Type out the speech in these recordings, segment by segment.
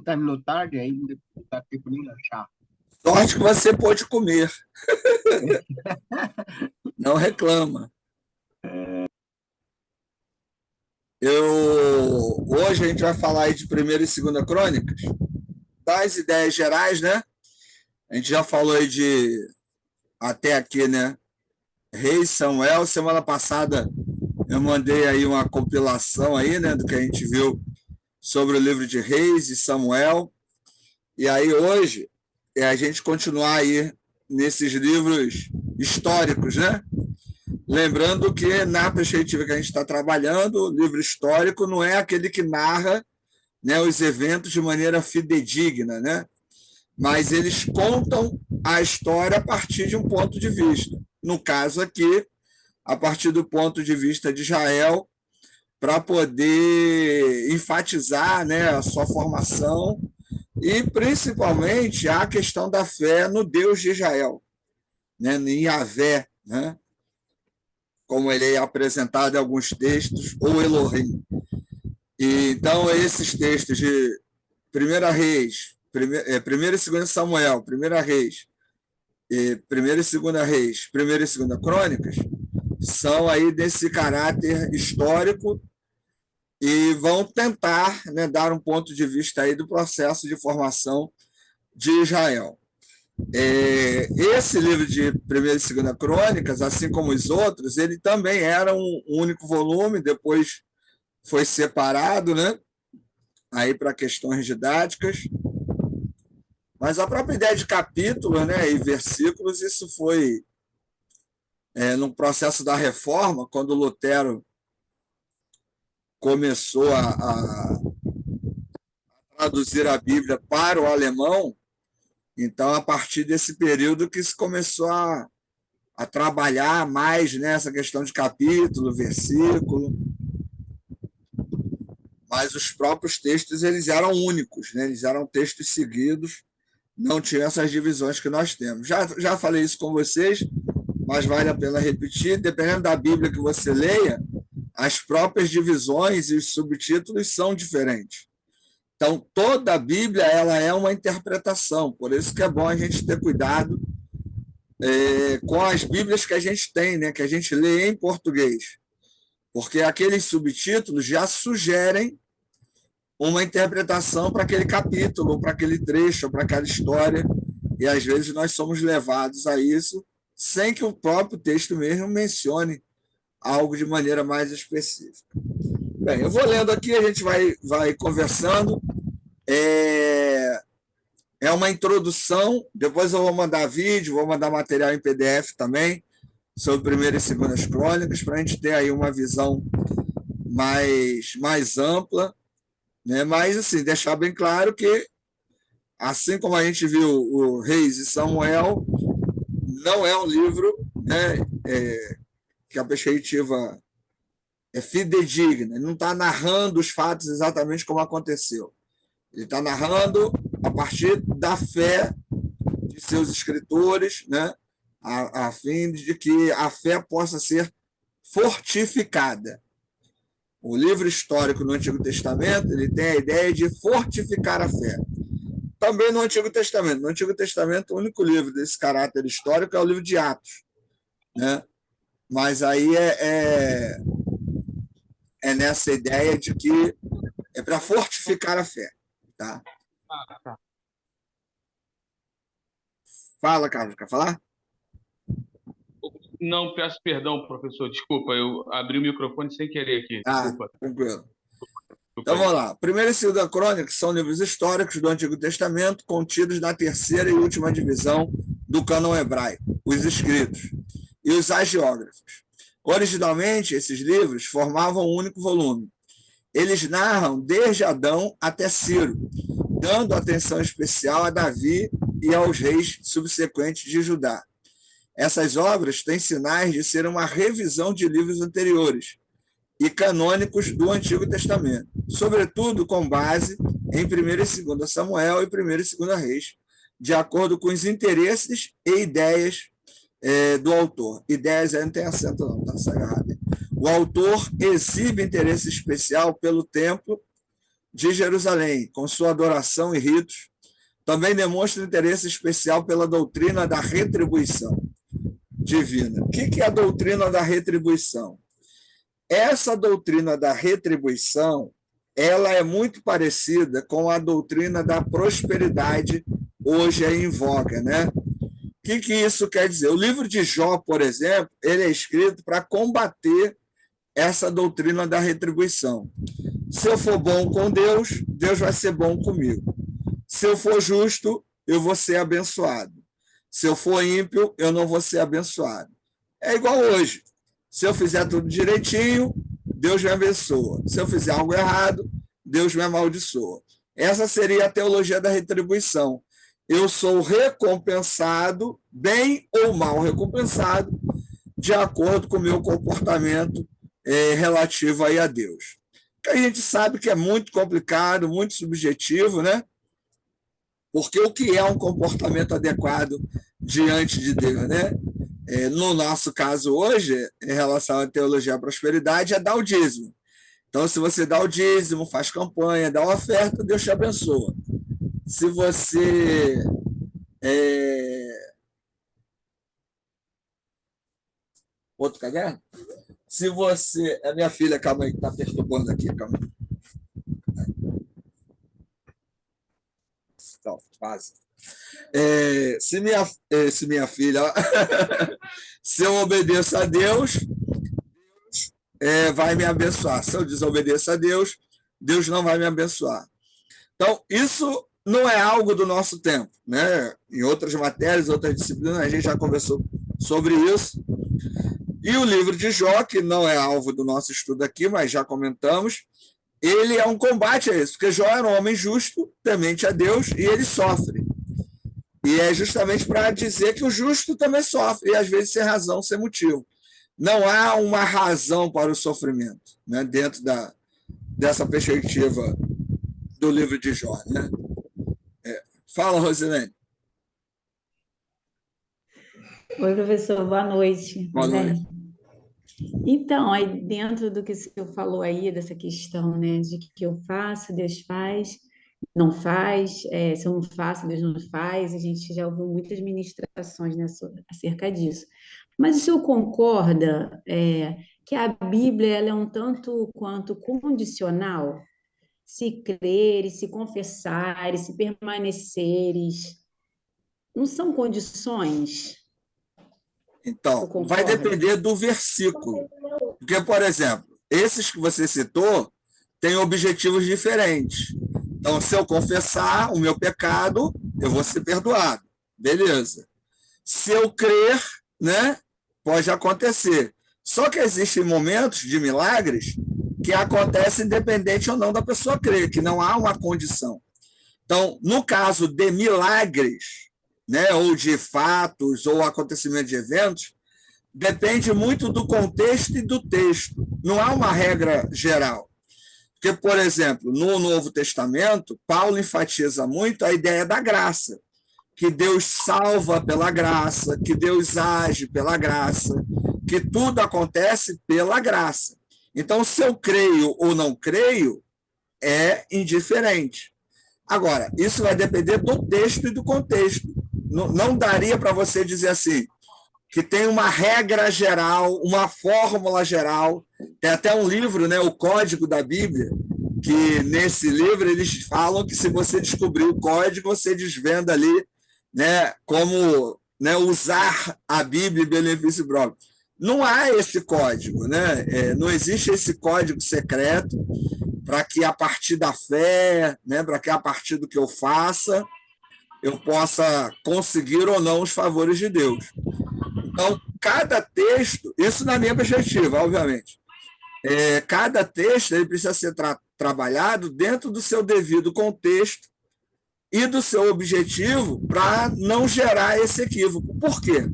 terminou tarde, aí não dá tempo nem lanchar. Sorte que você pôde comer, não reclama. Hoje a gente vai falar aí de Primeira e Segunda Crônicas, das ideias gerais, né? A gente já falou aí de, até aqui, né? Rei Samuel, semana passada eu mandei aí uma compilação aí, né, do que a gente viu sobre o livro de Reis e Samuel. E aí hoje é a gente continuar aí nesses livros históricos, né? Lembrando que na perspectiva que a gente está trabalhando, o livro histórico não é aquele que narra, né, os eventos de maneira fidedigna, né? Mas eles contam a história a partir de um ponto de vista. No caso aqui, a partir do ponto de vista de Israel, para poder enfatizar, né, a sua formação e principalmente a questão da fé no Deus de Israel, né, em Yahvé, né, como ele é apresentado em alguns textos, ou Elohim. E, então, esses textos de Primeira Reis, Primeira e Segunda Samuel, Primeira Reis, Primeira e Segunda Reis, Primeira e Segunda Crônicas, são aí desse caráter histórico e vão tentar, né, dar um ponto de vista aí do processo de formação de Israel. Esse livro de Primeira e Segunda Crônicas, assim como os outros, ele também era um único volume, depois foi separado, né, aí para questões didáticas. Mas a própria ideia de capítulo, né, e versículos, isso foi no processo da reforma, quando Lutero começou a traduzir a Bíblia para o alemão. Então, a partir desse período que se começou a trabalhar mais nessa questão de capítulo, versículo, mas os próprios textos eles eram únicos, né? Eles eram textos seguidos, não tinham essas divisões que nós temos. Já falei isso com vocês, mas vale a pena repetir, dependendo da Bíblia que você leia, as próprias divisões e os subtítulos são diferentes. Então, toda a Bíblia ela é uma interpretação, por isso que é bom a gente ter cuidado com as Bíblias que a gente tem, né, que a gente lê em português, porque aqueles subtítulos já sugerem uma interpretação para aquele capítulo, para aquele trecho, para aquela história, e às vezes nós somos levados a isso sem que o próprio texto mesmo mencione algo de maneira mais específica. Bem, eu vou lendo aqui, a gente vai conversando. É uma introdução, depois eu vou mandar vídeo, vou mandar material em PDF também, sobre Primeira e Segunda Crônicas, para a gente ter aí uma visão mais ampla, né? Mas, assim, deixar bem claro que, assim como a gente viu o Reis e Samuel, não é um livro, né, que a perspectiva é fidedigna, ele não está narrando os fatos exatamente como aconteceu. Ele está narrando a partir da fé de seus escritores, né, a fim de que a fé possa ser fortificada. O livro histórico no Antigo Testamento ele tem a ideia de fortificar a fé. Também no Antigo Testamento. No Antigo Testamento, o único livro desse caráter histórico é o livro de Atos, né? Mas aí é nessa ideia de que é para fortificar a fé. Tá? Tá. Fala, Carlos, quer falar? Não, peço perdão, professor. Desculpa, eu abri o microfone sem querer aqui. Desculpa. Tranquilo. Então vamos lá. Primeira e Segunda Crônicas são livros históricos do Antigo Testamento contidos na terceira e última divisão do cânon hebraico, os escritos, e os hagiógrafos. Originalmente, esses livros formavam um único volume. Eles narram desde Adão até Ciro, dando atenção especial a Davi e aos reis subsequentes de Judá. Essas obras têm sinais de ser uma revisão de livros anteriores e canônicos do Antigo Testamento, sobretudo com base em 1ª e 2ª Samuel e 1ª e 2ª Reis, de acordo com os interesses e ideias do autor. Ideias aí não tem acento não, tá errado. O autor exibe interesse especial pelo tempo de Jerusalém, com sua adoração e ritos, também demonstra interesse especial pela doutrina da retribuição divina. O que é a doutrina da retribuição? Essa doutrina da retribuição, ela é muito parecida com a doutrina da prosperidade hoje em voga, né? O que isso quer dizer? O livro de Jó, por exemplo, ele é escrito para combater essa doutrina da retribuição. Se eu for bom com Deus, Deus vai ser bom comigo. Se eu for justo, eu vou ser abençoado. Se eu for ímpio, eu não vou ser abençoado. É igual hoje. Se eu fizer tudo direitinho, Deus me abençoa. Se eu fizer algo errado, Deus me amaldiçoa. Essa seria a teologia da retribuição. Eu sou recompensado, bem ou mal recompensado, de acordo com o meu comportamento relativo aí a Deus. Que a gente sabe que é muito complicado, muito subjetivo, né? Porque o que é um comportamento adequado diante de Deus, né? No nosso caso hoje, em relação à teologia da prosperidade, é dar o dízimo. Então, se você dá o dízimo, faz campanha, dá uma oferta, Deus te abençoa. Se você outro caderno? Se você... É minha filha, calma aí, que está perturbando aqui, calma aí. Então, quase. Se minha filha... se eu obedeço a Deus, vai me abençoar. Se eu desobedeço a Deus, Deus não vai me abençoar. Então, isso não é algo do nosso tempo, né? Em outras matérias, outras disciplinas, a gente já conversou sobre isso. E o livro de Jó, que não é alvo do nosso estudo aqui, mas já comentamos, ele é um combate a isso, porque Jó era um homem justo, temente a Deus, e ele sofre. E é justamente para dizer que o justo também sofre, e às vezes sem razão, sem motivo. Não há uma razão para o sofrimento, né, dentro dessa perspectiva do livro de Jó, né? Fala, Rosilene. Oi, professor, boa noite. Boa noite. Então, aí dentro do que o senhor falou aí, dessa questão, né, de que eu faço, Deus faz, não faz, se eu não faço, Deus não faz, a gente já ouviu muitas ministrações, né, acerca disso. Mas o senhor concorda que a Bíblia ela é um tanto quanto condicional? Se creres, se confessares, se permaneceres, não são condições? Então, vai depender do versículo. Porque, por exemplo, esses que você citou têm objetivos diferentes. Então, se eu confessar o meu pecado, eu vou ser perdoado. Beleza. Se eu crer, né, pode acontecer. Só que existem momentos de milagres que acontecem independente ou não da pessoa crer, que não há uma condição. Então, no caso de milagres, né, ou de fatos, ou acontecimento de eventos, depende muito do contexto e do texto. Não há uma regra geral. Porque, por exemplo, no Novo Testamento, Paulo enfatiza muito a ideia da graça, que Deus salva pela graça, que Deus age pela graça, que tudo acontece pela graça. Então, se eu creio ou não creio, é indiferente. Agora, isso vai depender do texto e do contexto. Não daria para você dizer assim, que tem uma regra geral, uma fórmula geral. Tem até um livro, né, o Código da Bíblia, que nesse livro eles falam que se você descobrir o código, você desvenda ali, né, como, né, usar a Bíblia em benefício próprio. Não há esse código, né? Não existe esse código secreto para que a partir da fé, né, para que a partir do que eu faça, eu possa conseguir ou não os favores de Deus. Então, cada texto, isso na minha perspectiva, obviamente, cada texto ele precisa ser trabalhado dentro do seu devido contexto e do seu objetivo para não gerar esse equívoco. Por quê?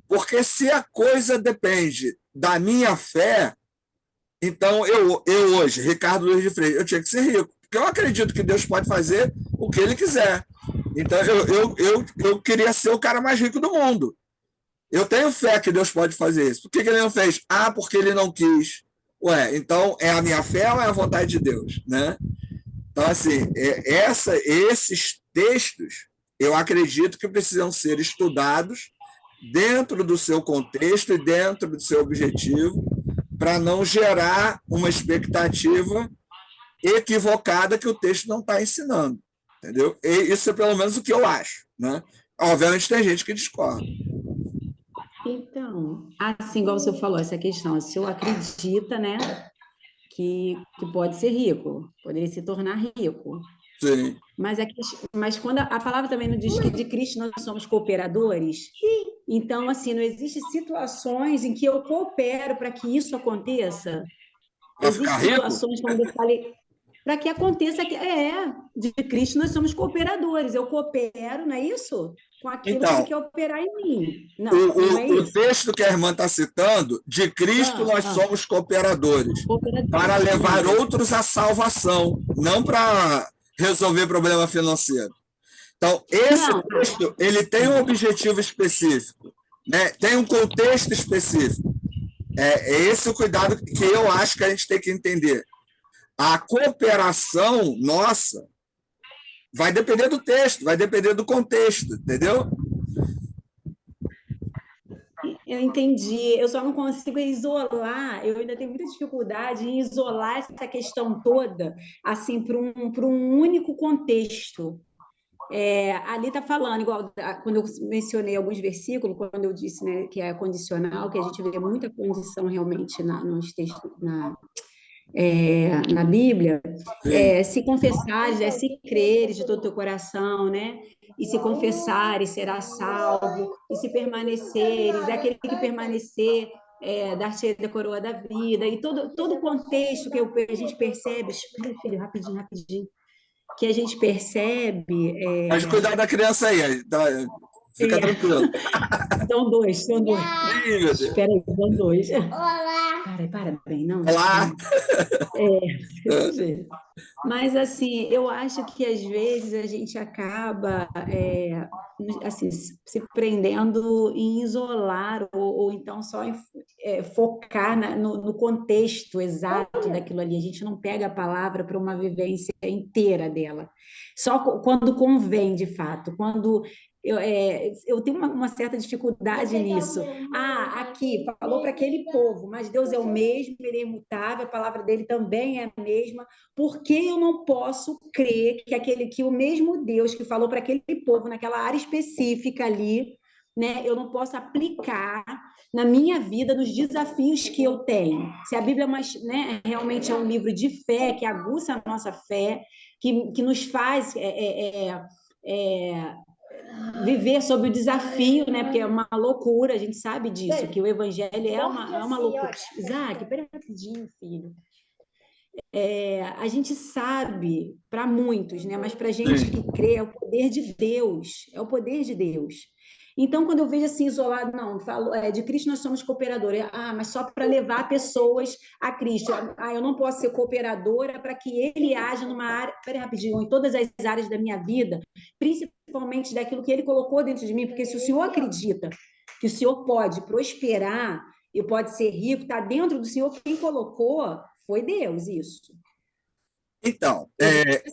Porque se a coisa depende da minha fé, então eu hoje, Ricardo Luiz de Freitas, eu tinha que ser rico, porque eu acredito que Deus pode fazer o que Ele quiser. Então eu queria ser o cara mais rico do mundo. Eu tenho fé que Deus pode fazer isso. Por que Ele não fez? Porque Ele não quis. Então é a minha fé ou é a vontade de Deus, né? Então, assim, esses textos, eu acredito que precisam ser estudados dentro do seu contexto e dentro do seu objetivo, para não gerar uma expectativa equivocada que o texto não está ensinando. Entendeu? E isso é pelo menos o que eu acho. Né? Obviamente, tem gente que discorda. Então, assim, igual você falou, essa questão, o senhor acredita, né, que pode ser rico, poderia se tornar rico. Sim. Mas quando a palavra também não diz que de Cristo nós somos cooperadores, então, assim, não existem situações em que eu coopero para que isso aconteça. Para ficar Existem rico? situações, como eu falei, para que aconteça que de Cristo nós somos cooperadores. Eu coopero, não é isso? Com aquilo que ele quer operar em mim. Não, não é o isso. texto que a irmã está citando, de Cristo nós somos cooperadores, para levar outros à salvação, não para resolver problema financeiro. Então, esse texto ele tem um objetivo específico, né? Tem um contexto específico. É esse o cuidado que eu acho que a gente tem que entender. A cooperação nossa vai depender do texto, vai depender do contexto, entendeu? Eu entendi. Eu só não consigo isolar. Eu ainda tenho muita dificuldade em isolar essa questão toda assim para um único contexto. Ali está falando, igual quando eu mencionei alguns versículos, quando eu disse, né, que é condicional, que a gente vê muita condição realmente nos textos, na Bíblia, se confessares, se creres de todo o teu coração, né? E se confessares, será salvo, e se permaneceres, é aquele que permanecer, dar-te a coroa da vida, e todo o contexto que a gente percebe, espera, filho, rapidinho, que a gente percebe... Mas cuidar da criança aí, fica tranquilo. São dois. Ih, meu Deus. Espera aí, são dois. Para, bem, não. Olá. Desse jeito. Mas, assim, eu acho que às vezes a gente acaba assim, se prendendo em isolar ou então só em focar no contexto exato daquilo ali. A gente não pega a palavra para uma vivência inteira dela. Só quando convém, de fato, quando eu tenho uma certa dificuldade nisso. Aqui, falou para aquele povo, mas Deus é o mesmo, ele é imutável, a palavra dele também é a mesma. Por que eu não posso crer que o mesmo Deus que falou para aquele povo, naquela área específica ali, né, eu não posso aplicar na minha vida, nos desafios que eu tenho? Se a Bíblia realmente é um livro de fé, que aguça a nossa fé, que nos faz... viver sob o desafio, né? Porque é uma loucura, a gente sabe disso, que o evangelho é uma loucura. Isaac, peraí rapidinho, filho. A gente sabe, para muitos, né? Mas para a gente que crê, é o poder de Deus, é o poder de Deus. Então, quando eu vejo assim, isolado, não, falo, de Cristo nós somos cooperadores, mas só para levar pessoas a Cristo. Eu não posso ser cooperadora para que ele haja numa área, peraí rapidinho, em todas as áreas da minha vida, principalmente daquilo que ele colocou dentro de mim, porque se o Senhor acredita que o Senhor pode prosperar e pode ser rico, está dentro do Senhor, quem colocou foi Deus, isso. Então,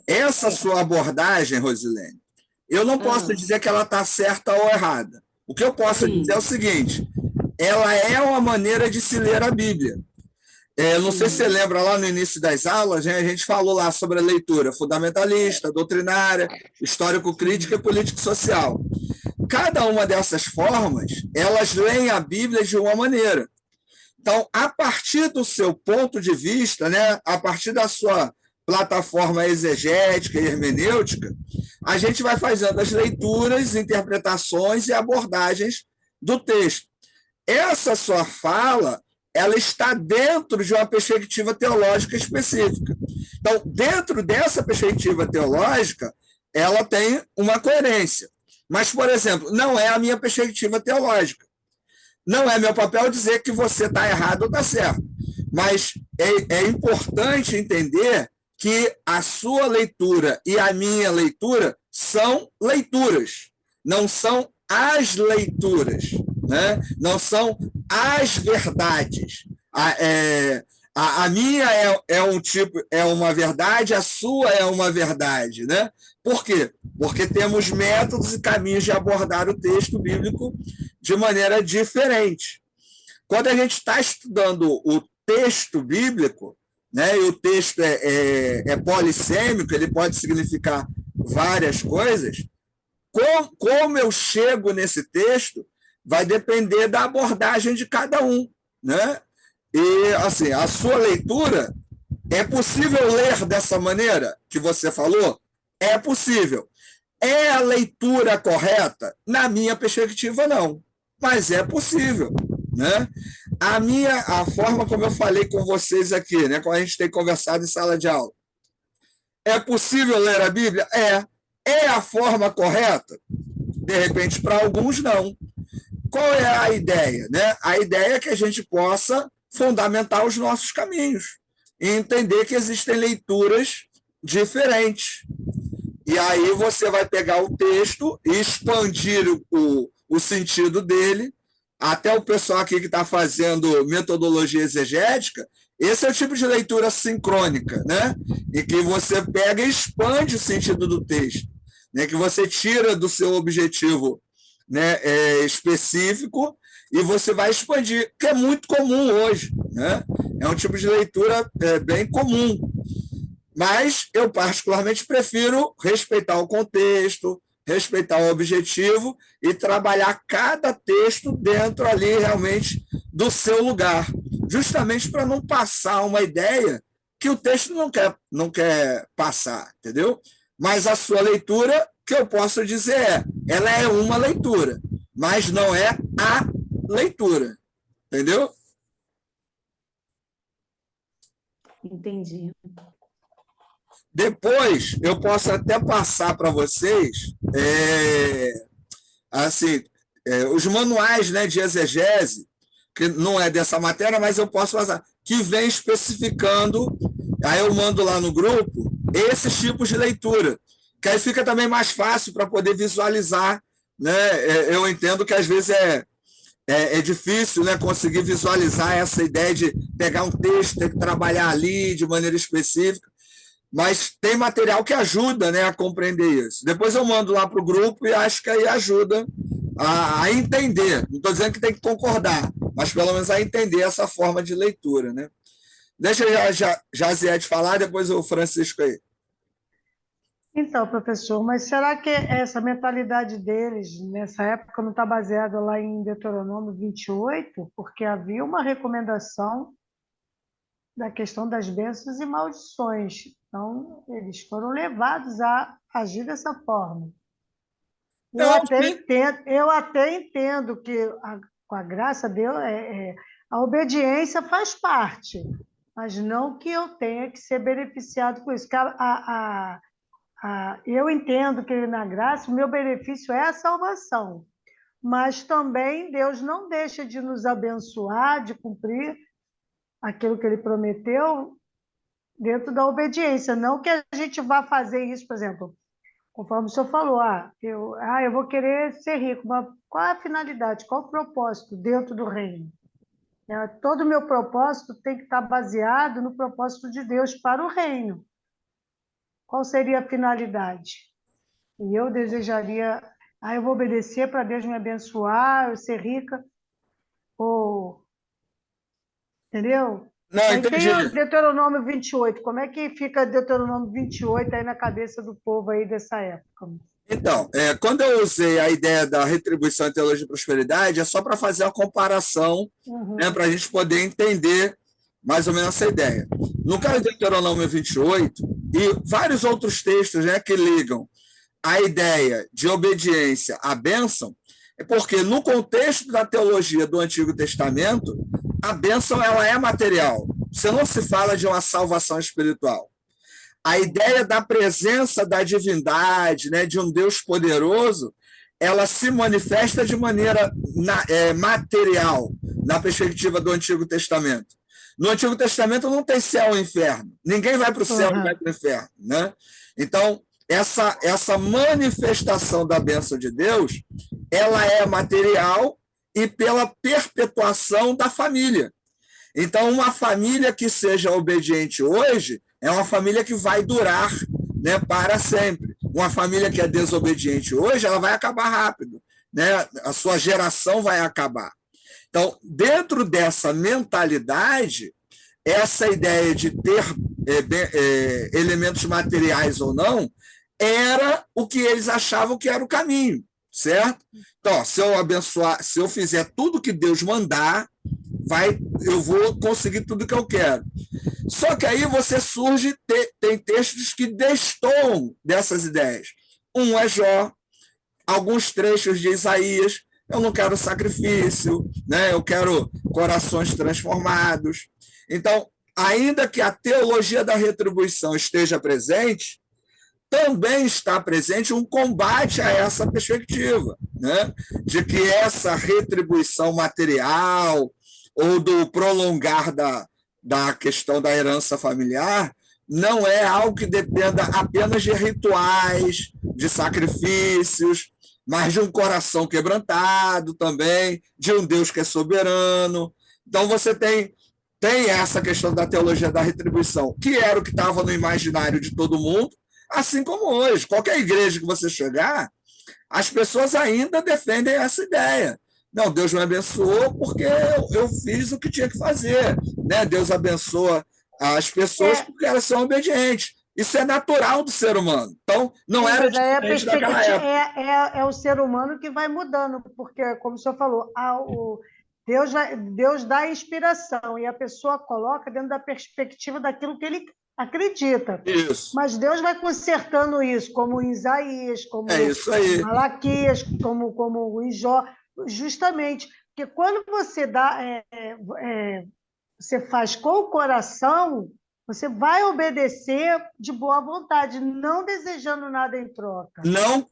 essa sua abordagem, Rosilene, eu não posso dizer que ela está certa ou errada. O que eu posso dizer é o seguinte: ela é uma maneira de se ler a Bíblia. Não sei se você lembra lá no início das aulas, né, a gente falou lá sobre a leitura fundamentalista, doutrinária, histórico-crítica e político-social. Cada uma dessas formas, elas leem a Bíblia de uma maneira. Então, a partir do seu ponto de vista, né, a partir da sua plataforma exegética e hermenêutica, a gente vai fazendo as leituras, interpretações e abordagens do texto. Essa sua fala, ela está dentro de uma perspectiva teológica específica. Então, dentro dessa perspectiva teológica, ela tem uma coerência. Mas, por exemplo, não é a minha perspectiva teológica. Não é meu papel dizer que você está errado ou está certo. Mas é importante entender que a sua leitura e a minha leitura são leituras, não são as leituras, né? Não são as verdades. A minha é um tipo, é uma verdade, a sua é uma verdade, né? Por quê? Porque temos métodos e caminhos de abordar o texto bíblico de maneira diferente. Quando a gente está estudando o texto bíblico, né, e o texto é polissêmico, ele pode significar várias coisas, como eu chego nesse texto vai depender da abordagem de cada um, né? E, assim, a sua leitura, é possível ler dessa maneira que você falou? É possível. É a leitura correta? Na minha perspectiva, não. Mas é possível, né? A forma como eu falei com vocês aqui, né, como a gente tem conversado em sala de aula, é possível ler a Bíblia? É. É a forma correta? De repente, para alguns, não. Qual é a ideia, né? A ideia é que a gente possa fundamentar os nossos caminhos e entender que existem leituras diferentes. E aí você vai pegar o texto e expandir o sentido dele. Até o pessoal aqui que está fazendo metodologia exegética, esse é o tipo de leitura sincrônica, né? Em que você pega e expande o sentido do texto, né? Que você tira do seu objetivo, né, específico e você vai expandir, que é muito comum hoje, né? É um tipo de leitura bem comum. Mas eu particularmente prefiro respeitar o contexto, respeitar o objetivo e trabalhar cada texto dentro ali realmente do seu lugar, justamente para não passar uma ideia que o texto não quer passar, entendeu? Mas a sua leitura, que eu posso dizer ela é uma leitura, mas não é a leitura, entendeu? Entendi. Depois, eu posso até passar para vocês assim, os manuais, né, de exegese, que não é dessa matéria, mas eu posso passar, que vem especificando, aí eu mando lá no grupo, esses tipos de leitura, que aí fica também mais fácil para poder visualizar, né? Eu entendo que às vezes é difícil, né, conseguir visualizar essa ideia de pegar um texto, ter que trabalhar ali de maneira específica, mas tem material que ajuda, né, a compreender isso. Depois eu mando lá para o grupo e acho que aí ajuda a entender. Não estou dizendo que tem que concordar, mas pelo menos a entender essa forma de leitura, né? Deixa a Jaziette falar, depois o Francisco aí. Então, professor, mas será que essa mentalidade deles, nessa época, não está baseada lá em Deuteronômio 28? Porque havia uma recomendação da questão das bênçãos e maldições. Então, eles foram levados a agir dessa forma. Eu até entendo que, com a graça de Deus, a obediência faz parte, mas não que eu tenha que ser beneficiado com isso. Eu entendo que, na graça, o meu benefício é a salvação, mas também Deus não deixa de nos abençoar, de cumprir aquilo que Ele prometeu dentro da obediência. Não que a gente vá fazer isso, por exemplo, conforme o senhor falou, eu vou querer ser rico, mas qual é a finalidade, qual o propósito dentro do reino? Todo o meu propósito tem que estar baseado no propósito de Deus para o reino. Qual seria a finalidade? E eu desejaria, eu vou obedecer para Deus me abençoar, eu ser rica, entendeu? Não, Aí entendi. tem o Deuteronômio 28, como é que fica Deuteronômio 28 aí na cabeça do povo aí dessa época? Então, quando eu usei a ideia da retribuição em teologia de prosperidade, é só para fazer uma comparação, né, para a gente poder entender mais ou menos essa ideia. No caso do Deuteronômio 28, e vários outros textos, né, que ligam a ideia de obediência à bênção, é porque no contexto da teologia do Antigo Testamento, a bênção ela é material. Você não se fala de uma salvação espiritual. A ideia da presença da divindade, né, de um Deus poderoso, ela se manifesta de maneira material, na perspectiva do Antigo Testamento. No Antigo Testamento não tem céu e inferno. Ninguém vai para o céu e vai para o inferno, né? Então, essa manifestação da bênção de Deus, ela é material e pela perpetuação da família. Então, uma família que seja obediente hoje é uma família que vai durar, né, para sempre. Uma família que é desobediente hoje, ela vai acabar rápido, né? A sua geração vai acabar. Então, dentro dessa mentalidade, essa ideia de ter elementos materiais ou não, era o que eles achavam que era o caminho, certo? Então, se eu abençoar, se eu fizer tudo que Deus mandar, eu vou conseguir tudo que eu quero. Só que aí você surge, tem textos que destoam dessas ideias. Um é Jó, alguns trechos de Isaías, eu não quero sacrifício, né? Eu quero corações transformados. Então, ainda que a teologia da retribuição esteja presente, também está presente um combate a essa perspectiva, né? De que essa retribuição material ou do prolongar da questão da herança familiar não é algo que dependa apenas de rituais, de sacrifícios, mas de um coração quebrantado também, de um Deus que é soberano. Então, você tem essa questão da teologia da retribuição, que era o que estava no imaginário de todo mundo, assim como hoje. Qualquer igreja que você chegar, as pessoas ainda defendem essa ideia. Não, Deus me abençoou porque eu fiz o que tinha que fazer, né? Deus abençoa as pessoas porque elas são obedientes. Isso é natural do ser humano. Então, não era diferente daquela época. É o ser humano que vai mudando, porque, como o senhor falou, Deus dá inspiração e a pessoa coloca dentro da perspectiva daquilo que ele acredita. Isso. Mas Deus vai consertando isso, como em Isaías, como em Malaquias, como em Jó, justamente. Porque quando você você faz com o coração, você vai obedecer de boa vontade, não desejando nada em troca. Não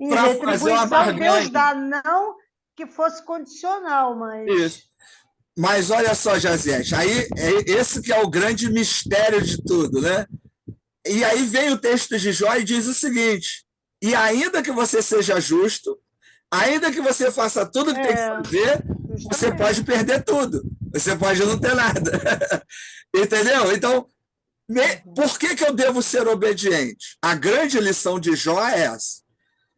para fazer uma barganha. Deus dá não que fosse condicional, mas... Isso. Mas olha só, Jaziete, aí esse que é o grande mistério de tudo, né? E aí vem o texto de Jó e diz o seguinte: e ainda que você seja justo, ainda que você faça tudo o que tem que fazer, você pode perder tudo. Você pode não ter nada. Entendeu? Então, por que eu devo ser obediente? A grande lição de Jó é essa.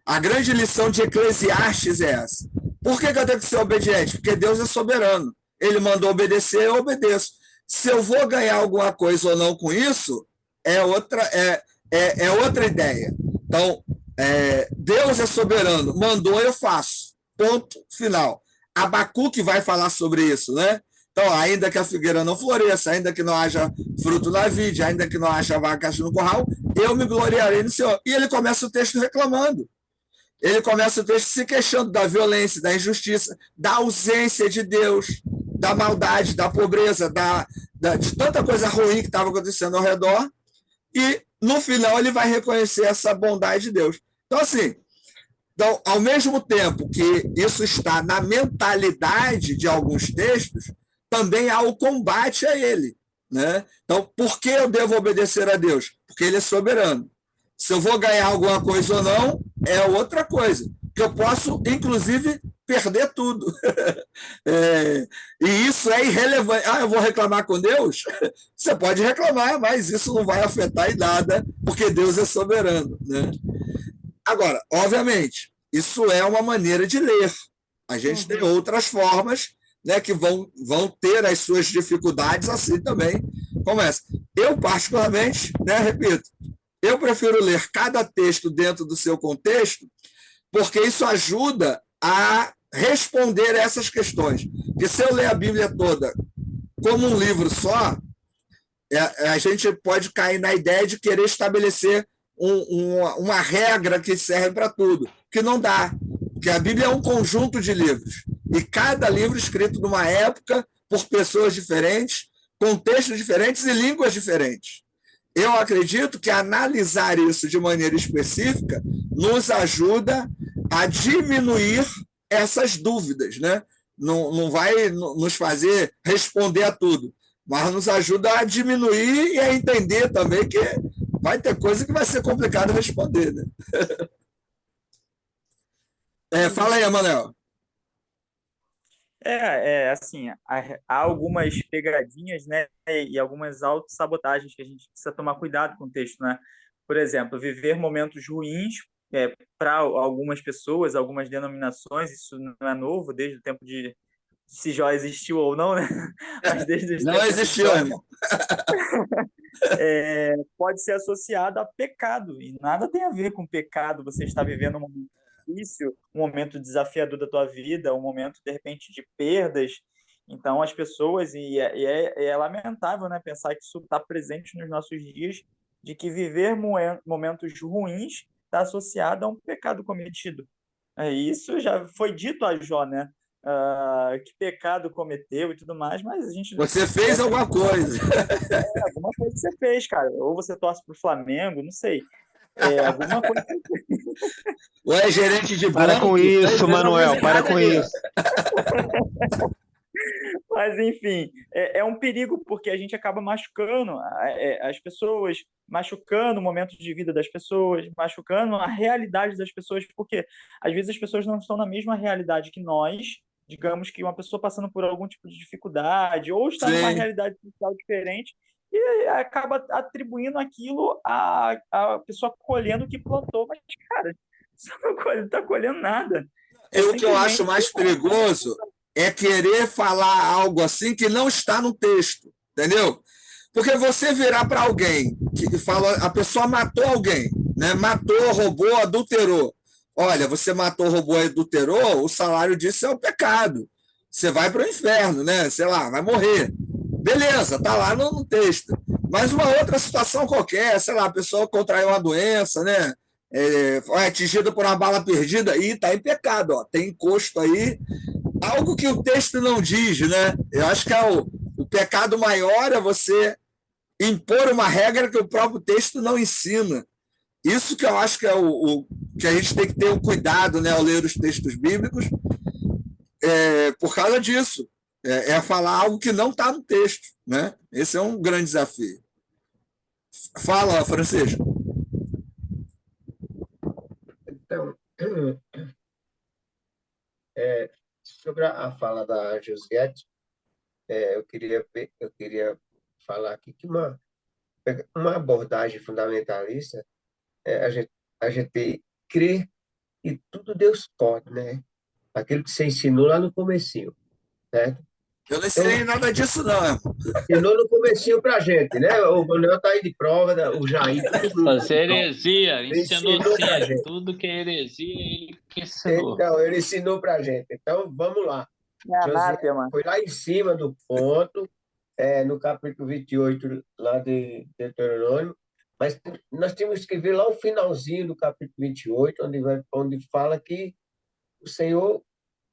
A grande lição de Eclesiastes é essa. Por que eu tenho que ser obediente? Porque Deus é soberano. Ele mandou obedecer, eu obedeço. Se eu vou ganhar alguma coisa ou não com isso, é outra ideia. Então, Deus é soberano, mandou, eu faço. Ponto final. Abacuque vai falar sobre isso, né? Então, ainda que a figueira não floresça, ainda que não haja fruto na vide, ainda que não haja vacas no curral, eu me gloriarei no Senhor. E ele começa o texto reclamando. Ele começa o texto se queixando da violência, da injustiça, da ausência de Deus, da maldade, da pobreza, de tanta coisa ruim que estava acontecendo ao redor. E, no final, ele vai reconhecer essa bondade de Deus. Então, assim, ao mesmo tempo que isso está na mentalidade de alguns textos, também há o combate a ele, né? Então, por que eu devo obedecer a Deus? Porque ele é soberano. Se eu vou ganhar alguma coisa ou não, é outra coisa. Que eu posso, inclusive, perder tudo. E isso é irrelevante. Eu vou reclamar com Deus? Você pode reclamar, mas isso não vai afetar em nada, porque Deus é soberano, né? Agora, obviamente, isso é uma maneira de ler. A gente tem outras formas, né, que vão ter as suas dificuldades, assim também como essa. Eu, particularmente, né, repito, eu prefiro ler cada texto dentro do seu contexto, porque isso ajuda a responder essas questões. Porque se eu ler a Bíblia toda como um livro só, a gente pode cair na ideia de querer estabelecer uma regra que serve para tudo, que não dá. Porque a Bíblia é um conjunto de livros, e cada livro escrito numa época, por pessoas diferentes, contextos diferentes e línguas diferentes. Eu acredito que analisar isso de maneira específica nos ajuda a diminuir essas dúvidas, né? Não vai nos fazer responder a tudo, mas nos ajuda a diminuir e a entender também que vai ter coisa que vai ser complicado responder, né? Fala aí, Emanuel. Assim, há algumas pegadinhas, né, e algumas autossabotagens que a gente precisa tomar cuidado com o texto, né? Por exemplo, viver momentos ruins para algumas pessoas, algumas denominações, isso não é novo, desde o tempo de se Jó existiu ou não, né? Mas desde os Não tempos de existiu, Jó, irmão. pode ser associado a pecado, e nada tem a ver com pecado. Você está vivendo um momento difícil, um momento desafiador da tua vida, um momento, de repente, de perdas. Então, as pessoas, é lamentável, né, pensar que isso está presente nos nossos dias, de que viver momentos ruins está associado a um pecado cometido. Isso já foi dito a Jó, né? Que pecado cometeu e tudo mais, mas a gente Você fez alguma coisa. alguma coisa que você fez, cara. Ou você torce pro Flamengo, não sei. Alguma coisa. Ou é gerente de Para banco. com isso, Manuel, para com isso. Mas, enfim, é um perigo porque a gente acaba machucando as pessoas, machucando o momento de vida das pessoas, machucando a realidade das pessoas, porque às vezes as pessoas não estão na mesma realidade que nós. Digamos que uma pessoa passando por algum tipo de dificuldade ou está numa Sim. realidade social diferente e acaba atribuindo aquilo à pessoa colhendo o que plantou. Mas, cara, você não está colhendo nada. E o que eu acho mais perigoso é querer falar algo assim que não está no texto, entendeu? Porque você virar para alguém que fala, a pessoa matou alguém, né? Matou, roubou, adulterou. Olha, você matou, roubou, adulterou, o salário disso é o pecado. Você vai para o inferno, né? Sei lá, vai morrer. Beleza, tá lá no texto. Mas uma outra situação qualquer, sei lá, a pessoa contraiu uma doença, né? Foi atingida por uma bala perdida e está em pecado, ó. Tem encosto aí. Algo que o texto não diz, né? Eu acho que o pecado maior é você impor uma regra que o próprio texto não ensina. Isso que eu acho que é o que a gente tem que ter um cuidado, né, ao ler os textos bíblicos, por causa disso. Falar algo que não está no texto, né? Esse é um grande desafio. Fala, Francisco. Então, sobre a fala da Josiette, eu queria falar aqui que uma abordagem fundamentalista a gente crê que tudo Deus pode, né? Aquilo que você ensinou lá no comecinho, certo? Eu não ensinei nada disso, não. Ensinou no comecinho pra gente, né? O Manuel tá aí de prova, o Jair, todo mundo. Fazer heresia, ensinou pra sim. gente. Tudo que é heresia, ele que ensinou. Então, ele ensinou pra gente. Então, vamos lá. José foi lá em cima do ponto, no capítulo 28, lá de Deuteronômio, mas nós temos que ver lá o finalzinho do capítulo 28, onde fala que o Senhor,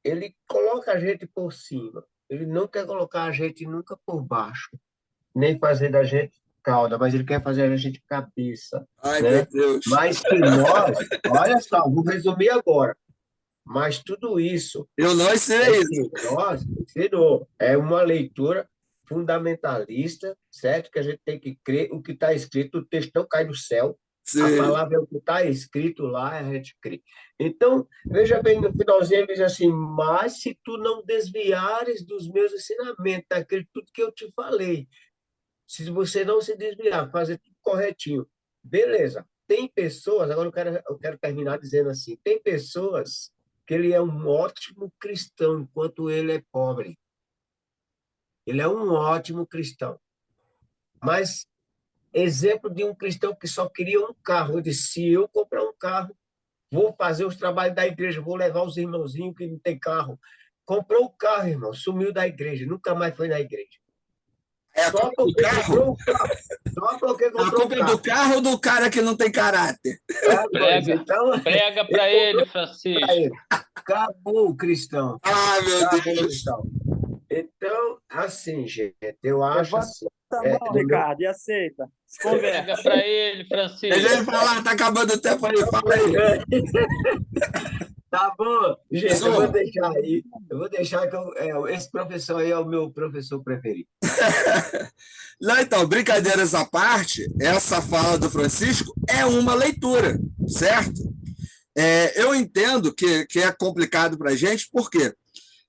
ele coloca a gente por cima. Ele não quer colocar a gente nunca por baixo, nem fazer da gente cauda, mas ele quer fazer a gente cabeça. Ai, né? meu Deus. Mas que nós, olha só, vou resumir agora. Mas tudo isso... Eu não ensinei isso. Nós ensinou. É uma leitura fundamentalista, certo? Que a gente tem que crer o que está escrito, o texto não cai do céu. Sim. A palavra é o que está escrito lá, a gente crê. Então, veja bem, no finalzinho ele diz assim, mas se tu não desviares dos meus ensinamentos, daquele tudo que eu te falei, se você não se desviar, fazer tudo corretinho, beleza. Tem pessoas, agora eu quero terminar dizendo assim, tem pessoas que ele é um ótimo cristão enquanto ele é pobre. Ele é um ótimo cristão. Mas exemplo de um cristão que só queria um carro. Eu disse, se eu comprar um carro, vou fazer os trabalhos da igreja, vou levar os irmãozinhos que não tem carro. Comprou o carro, irmão, sumiu da igreja, nunca mais foi na igreja. Só porque comprou o carro. Só porque comprou a culpa é do carro ou do cara que não tem caráter? Prega para ele, Francisco. Acabou o cristão. Ah, meu Deus. Então, assim, gente, eu acho assim. Tá bom, Ricardo, e aceita. Prega para ele, Francisco. Deixa ele falar, tá acabando o tempo aí, fala aí. Tá bom, gente, eu vou deixar aí. Eu vou deixar que esse professor aí é o meu professor preferido. Não, então, brincadeiras à parte, essa fala do Francisco é uma leitura, certo? Eu entendo que é complicado para a gente, por quê?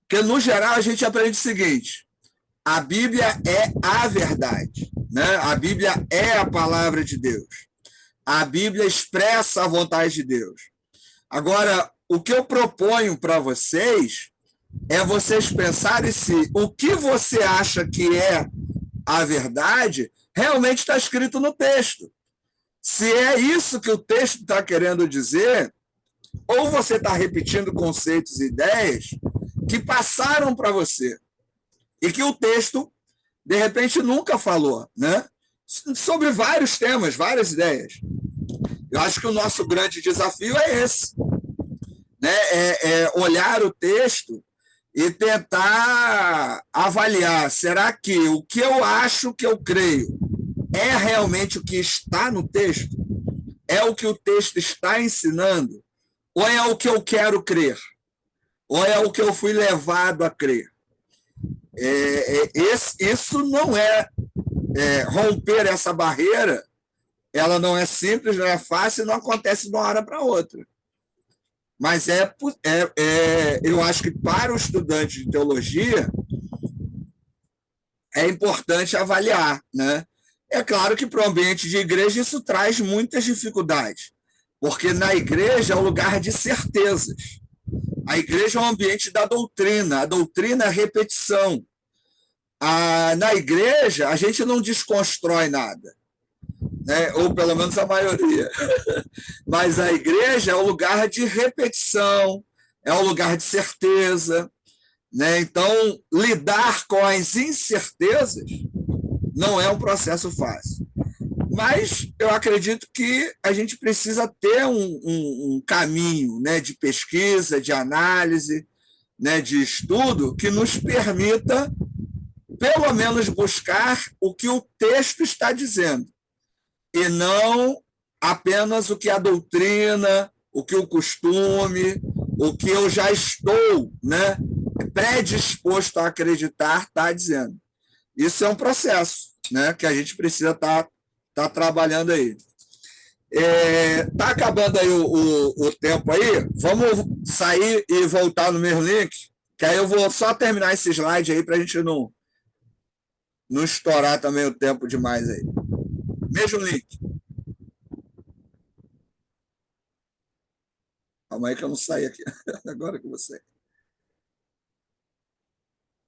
Porque, no geral, a gente aprende o seguinte: a Bíblia é a verdade, né? A Bíblia é a palavra de Deus. A Bíblia expressa a vontade de Deus. Agora, o que eu proponho para vocês é vocês pensarem se o que você acha que é a verdade realmente está escrito no texto. Se é isso que o texto está querendo dizer, ou você está repetindo conceitos e ideias que passaram para você e que o texto, de repente, nunca falou, né? Sobre vários temas, várias ideias. Eu acho que o nosso grande desafio é esse, né? É olhar o texto e tentar avaliar, será que o que eu acho que eu creio é realmente o que está no texto? É o que o texto está ensinando? Ou é o que eu quero crer? Ou é o que eu fui levado a crer? Isso não romper essa barreira, ela não é simples, não é fácil, não acontece de uma hora para outra. Mas eu acho que para o estudante de teologia é importante avaliar, né? É claro que para o ambiente de igreja isso traz muitas dificuldades, porque na igreja é um lugar de certezas. A igreja é um ambiente da doutrina, a doutrina é a repetição. Na igreja, a gente não desconstrói nada, né? Ou pelo menos a maioria. Mas a igreja é um lugar de repetição, é um lugar de certeza, né? Então, lidar com as incertezas não é um processo fácil. Mas eu acredito que a gente precisa ter um caminho, né, de pesquisa, de análise, né, de estudo, que nos permita, pelo menos, buscar o que o texto está dizendo, e não apenas o que a doutrina, o que o costume, o que eu já estou, né, predisposto a acreditar está dizendo. Isso é um processo, né, que a gente precisa estar trabalhando aí. Está acabando aí o tempo aí. Vamos sair e voltar no mesmo link, que aí eu vou só terminar esse slide aí para a gente não estourar também o tempo demais aí. Mesmo link. Calma aí que eu não saí aqui. Agora que você.